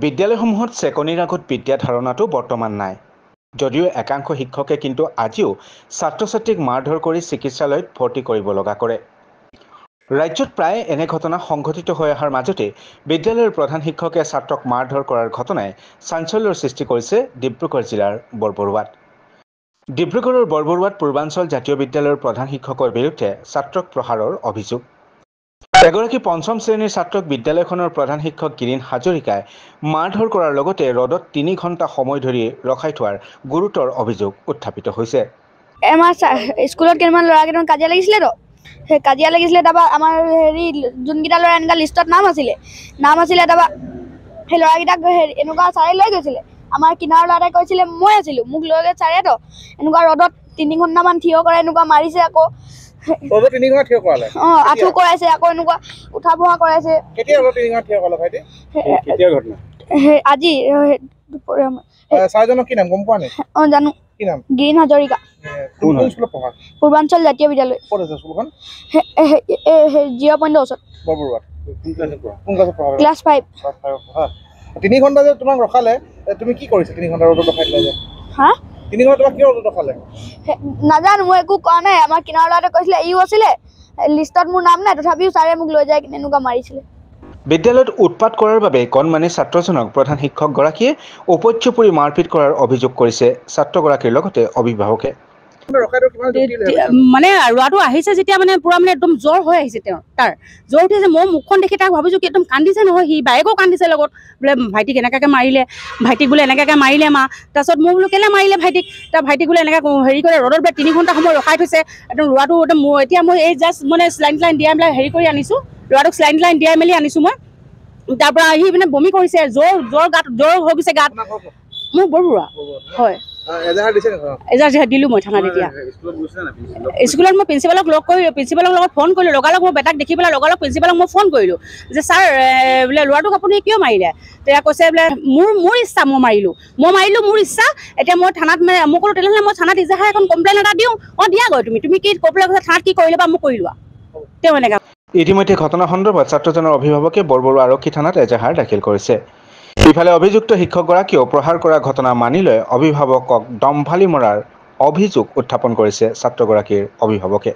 বিদ্যালয়সমূহত চেকনিৰ আগত বিদ্যা ধাৰণাটো বৰ্তমান নাই। যদিও একাংশ শিক্ষকে কিন্তু আজিও ছাত্ৰ-ছাত্ৰীক মাৰধৰ কৰি চিকিৎসালয়ত ভৰ্তি কৰিব লগা কৰে। ৰাজ্যত প্ৰায় এনে ঘটনা সংঘটিত হৈ অহাৰ মাজতে বিদ্যালয়ৰ প্ৰধান শিক্ষকে ছাত্ৰক মাৰধৰ কৰাৰ ঘটনাই চাঞ্চল্যৰ সৃষ্টি কৰিছে ডিব্ৰুগড় জিলাৰ বৰবৰুৱাত। ডিব্ৰুগড়ৰ বৰবৰুৱাত পূৰ্বাঞ্চল জাতীয় বিদ্যালয়ৰ প্ৰধান শিক্ষকৰ বিৰুদ্ধে ছাত্ৰক প্ৰহাৰৰ অভিযোগ। এগৰাকী পঞ্চম শ্ৰেণীৰ ছাত্ৰক বিদ্যালয়খনৰ প্ৰধান শিক্ষক গিৰীন হাজৰিকাই মাৰধৰ কৰাৰ লগতে ৰদত ৩ ঘণ্টা সময় ধৰি ৰখাই থোৱাৰ গুৰুতৰ অভিযোগ উত্থাপিত হৈছে। আমাৰ স্কুলত কেইটামান ল'ৰাকেইটামান কাজিয়া লাগিছিলে তো, সেই কাজিয়া লাগিছিলে। তাৰপৰা আমাৰ যোনকেইটা ল'ৰা এনেকুৱা লিষ্টত নাম আছিলে তাৰপৰা সেই ল'ৰাকেইটাক এনেকুৱা ছাৰে লৈ গৈছিলে। আমাৰ কিনাৰৰ ল'ৰাটাই কৈছিলে মই আছিলোঁ, মোক লৈ গৈ ছাৰে তো এনেকুৱা ৰদত 3 ঘণ্টামান থিয় কৰাই এনেকুৱা মাৰিছে। আকৌ আঁঠু কৰাইছে, আকৌ এনেকুৱা উঠা বহা কৰাইছে। আজি জানো গিৰীন হাজৰিকা, পূৰ্বাঞ্চল জাতীয় বিদ্যালয়, 0.ৰ ওচৰত, ক্লাছ 5। 3 ঘণ্টা যে তোমাক ৰখালে, তুমি কি কৰিছা 3 ঘণ্টা ৰ'দত ৰখাই দিলা যে? হা 3 ঘণ্টা তোমাক কিয় ৰ'দত ৰখালে? নাজানো, মই একো কোৱা নাই। আমাৰ কিনাৰৰ ল'ৰাটোৱে কৈছিলে ইও আছিলে লিষ্টত, মোৰ নাম নাই, তথাপিও ছাৰে মোক লৈ যায় কিনে এনেকুৱা মাৰিছিলে। বিদ্যালয়ত উৎপাত কৰাৰ বাবে কণমানি ছাত্ৰজনক প্ৰধান শিক্ষকগৰাকীয়ে উপত্যপুৰি মাৰপিট কৰাৰ অভিযোগ কৰিছে ছাত্ৰগৰাকীৰ লগতে অভিভাৱকে। মানে ল'ৰাটো আহিছে যেতিয়া মানে পুৰা মানে একদম জ্বৰ হৈ আহিছে, তাৰ জ্বৰ উঠিছে। মই মুখখন দেখি তাক ভাবিছোঁ কি একদম কান্দিছে নহয়, সি বায়েকো কান্দিছে লগত, বোলে ভাইটিক এনেকাকৈ মাৰিলে, ভাইটিক বোলে এনেকাকৈ মাৰিলে মা। তাৰপিছত মই বোলো কেলৈ মাৰিলে ভাইটিক? তাৰ ভাইটিক বোলে এনেকৈ হেৰি কৰে ৰ'দত বোলে 3 ঘণ্টা সময় ৰখাই থৈছে। একদম ল'ৰাটো একদম এতিয়া মই এই জাষ্ট মানে স্লাইন দিয়াই পেলাই হেৰি কৰি আনিছোঁ, ল'ৰাটোক স্লাইন দিয়াই মেলি আনিছোঁ মই। তাৰ পৰা আহি মানে বমি কৰিছে, জ্বৰ হৈ গৈছে গাত। মোৰ বৰবৰুৱা হয়, এজাহাৰ দিলোঁ মই থানাত। এতিয়া স্কুলত মই প্ৰিন্সিপালক লগত ফোন কৰিলোঁ। লগালগ মই বেটাক দেখি পেলাই লগালগ প্ৰিন্সিপালক মই ফোন কৰিলোঁ যে ছাৰ বোলে ল'ৰাটোক আপুনি কিয় মাৰিলে? তেতিয়া কৈছে বোলে মোৰ ইচ্ছা, মই মাৰিলোঁ মোৰ ইচ্ছা। এতিয়া মই থানাত মই ক'লোঁ তেনেহ'লে মই থানাত এজাহাৰ এখন কমপ্লেইন এটা দিওঁ। দিয়াগৈ তুমি কি কমপ্লেইন কৈছা থানাত কি কৰিলে বা মোক কৰি লোৱা। তেওঁ এনেকৈ ইতিমধ্যে ঘটনা সন্দৰ্ভত ছাত্ৰজনৰ অভিভাৱকে বৰবৰুৱা আৰক্ষী থানাত এজাহাৰ দাখিল কৰিছে। ইফালে অভিযুক্ত শিক্ষকগৰাকীয়েও প্ৰহাৰ কৰা ঘটনা মানি লৈ অভিভাৱকক দম্ভালি মৰাৰ অভিযোগ উত্থাপন কৰিছে ছাত্ৰগৰাকীৰ অভিভাৱকে।